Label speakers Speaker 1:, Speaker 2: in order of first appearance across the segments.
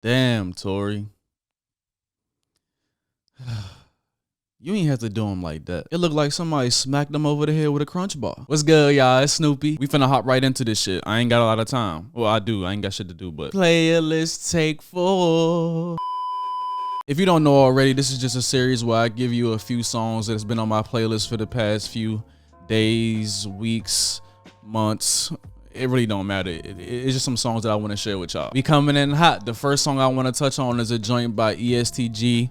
Speaker 1: Damn, Tori. You ain't have to do him like that. It looked like somebody smacked him over the head with a crunch bar. What's good, y'all? It's Snoopy. We finna hop right into this shit. I ain't got a lot of time. Well, I do. I ain't got shit to do, but PLAYAlist Take 4. If you don't know already, this is just a series where I give you a few songs that's been on my playlist for the past few days, weeks, months. It really don't matter. It's just some songs that I want to share with y'all. We coming in hot. The first song I want to touch on is a joint by EST Gee,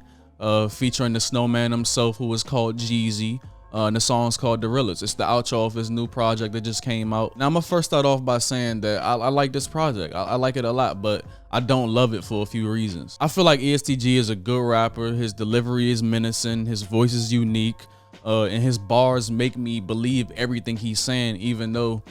Speaker 1: featuring the snowman himself, who is called Jeezy. And the song's called Realest. It's the outro of his new project that just came out. Now I'm gonna first start off by saying that I like this project. I like it a lot, but I don't love it for a few reasons. I feel like EST Gee is a good rapper. His delivery is menacing. His voice is unique. And his bars make me believe everything he's saying, even though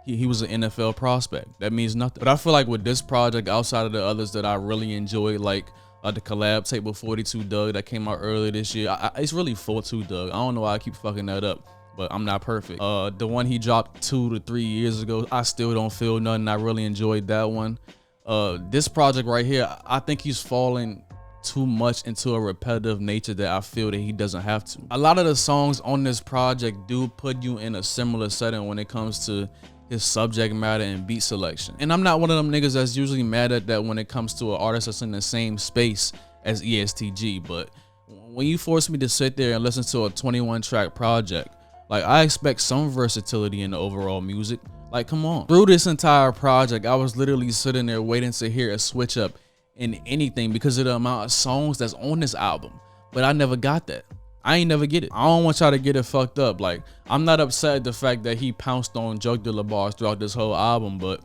Speaker 1: he was an NFL prospect. That means nothing. But I feel like with this project, outside of the others that I really enjoyed, like the collab tape with 42 Doug that came out earlier this year. It's really 42 Doug. I don't know why I keep fucking that up, but I'm not perfect. The one he dropped 2 to 3 years ago, I still don't feel nothing. I really enjoyed that one. This project right here, I think he's falling too much into a repetitive nature that I feel that he doesn't have to. A lot of the songs on this project do put you in a similar setting when it comes to his subject matter and beat selection. And I'm not one of them niggas that's usually mad at that when it comes to an artist that's in the same space as EST Gee, but when you force me to sit there and listen to a 21 track project, like, I expect some versatility in the overall music. Like, come on. Through this entire project, I was literally sitting there waiting to hear a switch up in anything because of the amount of songs that's on this album, but I never got that. I ain't never get it. I don't want y'all to get it fucked up. Like, I'm not upset at the fact that he pounced on Joke de la bars throughout this whole album, but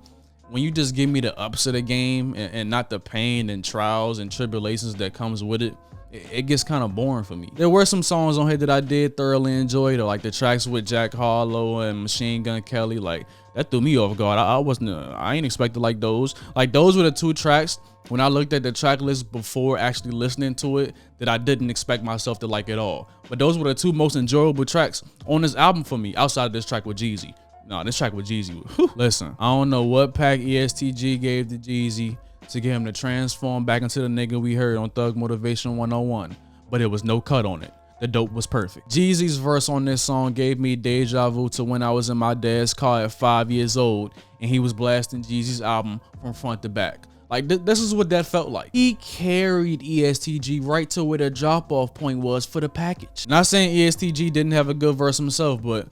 Speaker 1: when you just give me the ups of the game and not the pain and trials and tribulations that comes with it, it gets kind of boring for me. There were some songs on here that I did thoroughly enjoy, though, like the tracks with Jack Harlow and Machine Gun Kelly. Like, that threw me off guard. I ain't expected like those. Like, those were the 2 tracks when I looked at the track list before actually listening to it that I didn't expect myself to like at all. But those were the 2 most enjoyable tracks on this album for me, outside of this track with Jeezy. No, this track with Jeezy. Listen, I don't know what pack EST Gee gave to Jeezy to get him to transform back into the nigga we heard on Thug Motivation 101, but it was no cut on it. The dope was perfect. Jeezy's verse on this song gave me deja vu to when I was in my dad's car at 5 years old and he was blasting Jeezy's album from front to back. Like, this is what that felt like. He carried EST Gee right to where the drop-off point was for the package. Not saying EST Gee didn't have a good verse himself, but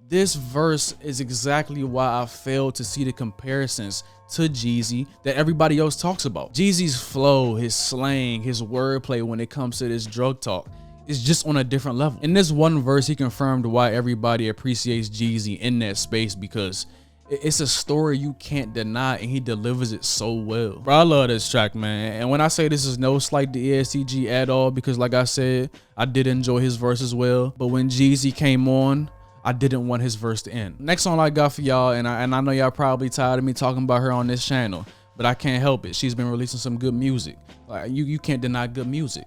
Speaker 1: this verse is exactly why I failed to see the comparisons to Jeezy that everybody else talks about. Jeezy's flow, his slang, his wordplay when it comes to this drug talk is just on a different level. In this one verse, he confirmed why everybody appreciates Jeezy in that space, because it's a story you can't deny and he delivers it so well. Bro, I love this track, man. And when I say this is no slight to EST Gee at all, because like I said, I did enjoy his verse as well. But when Jeezy came on, I didn't want his verse to end. Next song I got for y'all, and I know y'all probably tired of me talking about her on this channel, but I can't help it. She's been releasing some good music. Like, you can't deny good music.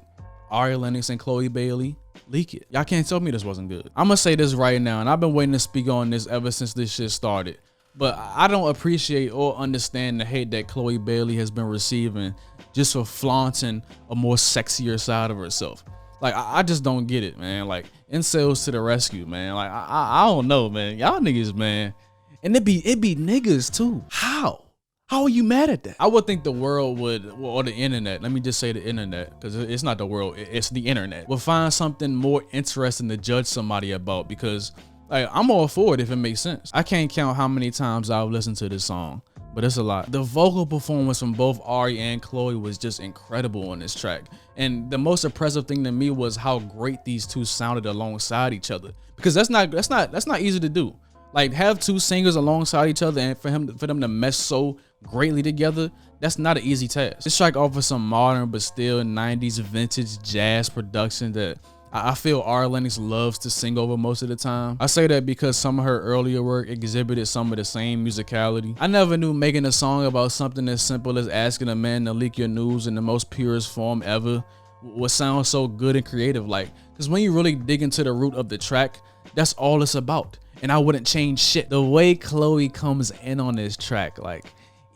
Speaker 1: Lennox and Chloe Bailey, Leak It. Y'all can't tell me this wasn't good. I'm gonna say this right now, and I've been waiting to speak on this ever since this shit started, but I don't appreciate or understand the hate that Chloe Bailey has been receiving just for flaunting a more sexier side of herself. Like, I just don't get it, man. Like, incels to the rescue, man. Like, I don't know, man. Y'all niggas, man. And it be niggas too. How are you mad at that? I would think the world would, or the internet, let me just say the internet, because it's not the world, it's the internet, will find something more interesting to judge somebody about, because, like, I'm all for it if it makes sense. I can't count how many times I've listened to this song, but it's a lot. The vocal performance from both Ari and Chloe was just incredible on this track. And the most impressive thing to me was how great these 2 sounded alongside each other, because that's not easy to do. Like, have 2 singers alongside each other and for them to mesh so greatly together, that's not an easy task. This track offers some modern but still 90s vintage jazz production that I feel Lennox loves to sing over most of the time. I say that because some of her earlier work exhibited some of the same musicality. I never knew making a song about something as simple as asking a man to leak your news in the most purest form ever would sound so good and creative. Like, because when you really dig into the root of the track, that's all it's about. And I wouldn't change shit. The way Chloe comes in on this track, like,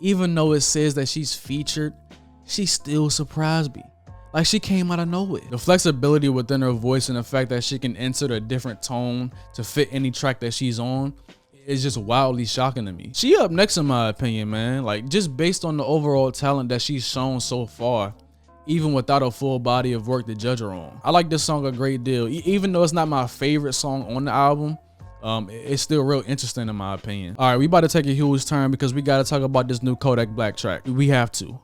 Speaker 1: even though it says that she's featured, she still surprised me. Like, she came out of nowhere. The flexibility within her voice and the fact that she can insert a different tone to fit any track that she's on is just wildly shocking to me. She up next in my opinion, man. Like, just based on the overall talent that she's shown so far, even without a full body of work to judge her on. I like this song a great deal. Even though it's not my favorite song on the album, it's still real interesting in my opinion. All right, we about to take a huge turn because we got to talk about this new Kodak Black track. We have to.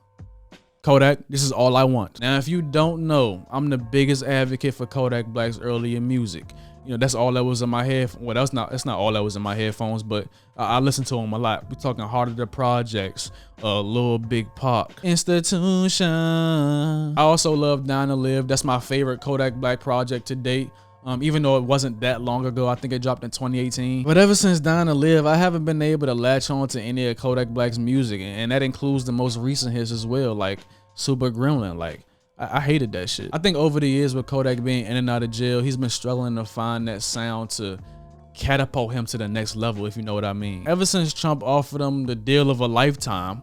Speaker 1: Kodak, this is all I want. Now, if you don't know, I'm the biggest advocate for Kodak Black's earlier music. You know, that's all that was in my head. Well, that's not all that was in my headphones, but I listen to him a lot. We talking Harder the Projects, Lil Big Pac, Institution. I also love Dying to Live. That's my favorite Kodak Black project to date. Even though it wasn't that long ago, I think it dropped in 2018. But ever since Dying to Live, I haven't been able to latch on to any of Kodak Black's music, and that includes the most recent hits as well, like Super Gremlin. Like, I hated that shit. I think over the years with Kodak being in and out of jail, he's been struggling to find that sound to catapult him to the next level, if you know what I mean. Ever since Trump offered him the deal of a lifetime,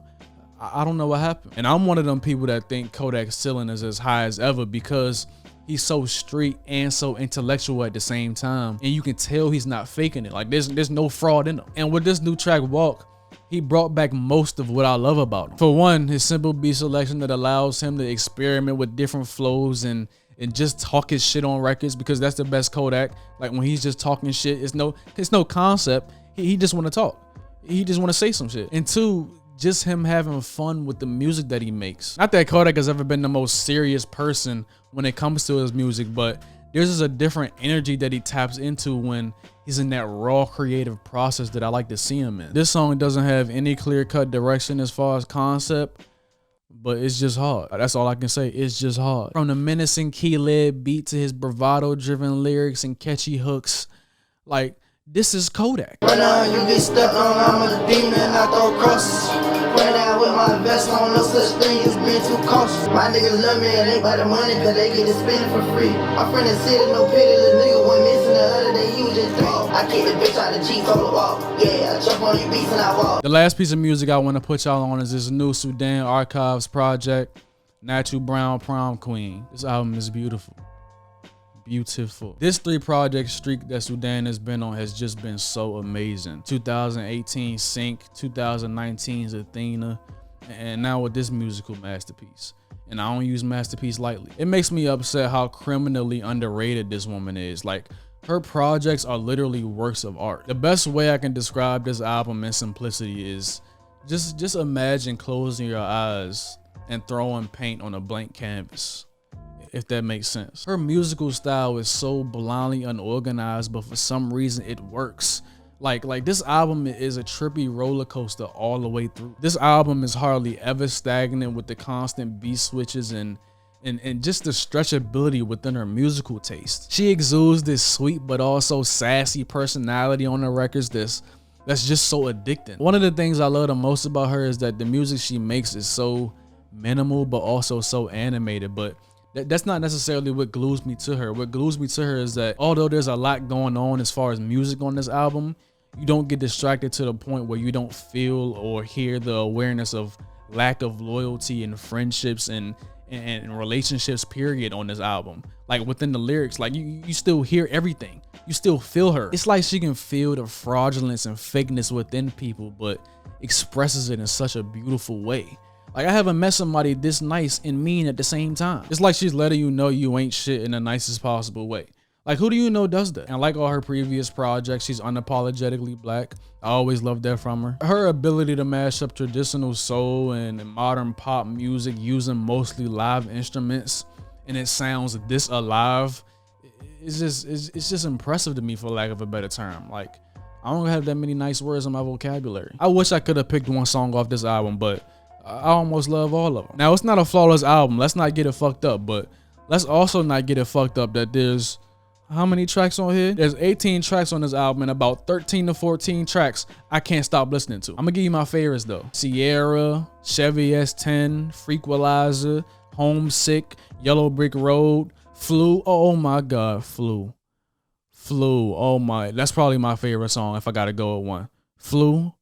Speaker 1: I don't know what happened. And I'm one of them people that think Kodak's ceiling is as high as ever because he's so street and so intellectual at the same time. And you can tell he's not faking it. Like, there's no fraud in him. And with this new track, Walk, he brought back most of what I love about him. For one, his simple beat selection that allows him to experiment with different flows and just talk his shit on records, because that's the best Kodak. Like, when he's just talking shit, it's no concept. He just want to talk. He just want to say some shit. And two, just him having fun with the music that he makes. Not that Kodak has ever been the most serious person when it comes to his music, but there's just a different energy that he taps into when he's in that raw creative process that I like to see him in. This song doesn't have any clear-cut direction as far as concept, but it's just hard. That's all I can say. It's just hard. From the menacing key-led beat to his bravado-driven lyrics and catchy hooks, like, this is Kodak.
Speaker 2: Right now you get stepped on, I'm a demon, I throw crosses. Right now with my vest on, no such thing as being too cautious. My niggas love me, it ain't by the money, cause they get to spend it for free. My friend in city, no pity, little nigga went missing the other day, he was just 3. I kick the bitch out the Jeep on the wall. Yeah, I jump on you beats and I walk.
Speaker 1: The last piece of music I want to put y'all on is this new Sudan Archives project, Natural Brown Prom Queen. This album is beautiful. Beautiful. This 3-project streak that Sudan has been on has just been so amazing. 2018 Sync, 2019's Athena, and now with this musical masterpiece. And I don't use masterpiece lightly. It makes me upset how criminally underrated this woman is. Like, her projects are literally works of art. The best way I can describe this album in simplicity is just imagine closing your eyes and throwing paint on a blank canvas, if that makes sense. Her musical style is so blindly unorganized, but for some reason it works. Like this album is a trippy roller coaster all the way through. This album is hardly ever stagnant with the constant beat switches and just the stretchability within her musical taste. She exudes this sweet but also sassy personality on the records that's just so addicting. One of the things I love the most about her is that the music she makes is so minimal but also so animated, but that's not necessarily what glues me to her. What glues me to her is that although there's a lot going on as far as music on this album, you don't get distracted to the point where you don't feel or hear the awareness of lack of loyalty and friendships and relationships period on this album. Like, within the lyrics, like you still hear everything. You still feel her. It's like she can feel the fraudulence and fakeness within people, but expresses it in such a beautiful way. Like, I haven't met somebody this nice and mean at the same time. It's like she's letting you know you ain't shit in the nicest possible way. Like, who do you know does that? And like all her previous projects, she's unapologetically black. I always loved that from her. Her ability to mash up traditional soul and modern pop music using mostly live instruments, and it sounds this alive, it's just impressive to me, for lack of a better term. Like, I don't have that many nice words in my vocabulary. I wish I could have picked one song off this album, but I almost love all of them. Now, it's not a flawless album. Let's not get it fucked up, but let's also not get it fucked up that there's how many tracks on here? There's 18 tracks on this album and about 13 to 14 tracks I can't stop listening to. I'm gonna give you my favorites though. Sierra, Chevy S10, Frequalizer, Homesick, Yellow Brick Road, Flu. Oh my God, Flu. Oh my, that's probably my favorite song if I gotta go with one. Flu.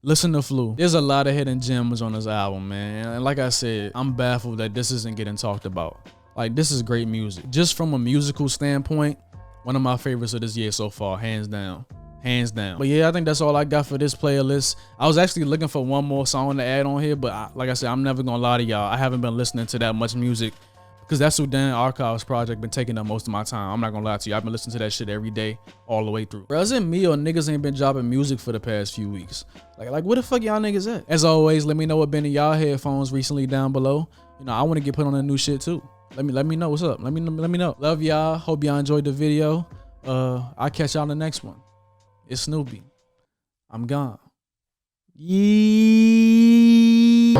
Speaker 1: Listen to Flu. There's a lot of hidden gems on this album, man. And like I said, I'm baffled that this isn't getting talked about. Like, this is great music. Just from a musical standpoint, one of my favorites of this year so far, hands down. Hands down. But yeah, I think that's all I got for this playlist. I was actually looking for one more song to add on here, but like I said, I'm never gonna lie to y'all. I haven't been listening to that much music because that Sudan Archives project been taking up most of my time. I'm not gonna lie to you. I've been listening to that shit every day, all the way through. Bro, is it me or niggas ain't been dropping music for the past few weeks? Like where the fuck y'all niggas at? As always, let me know what been in y'all headphones recently down below. You know, I want to get put on the new shit too. Let me know what's up. Let me know. Love y'all. Hope y'all enjoyed the video. I'll catch y'all in the next one. It's Snoopy. I'm gone. Yee.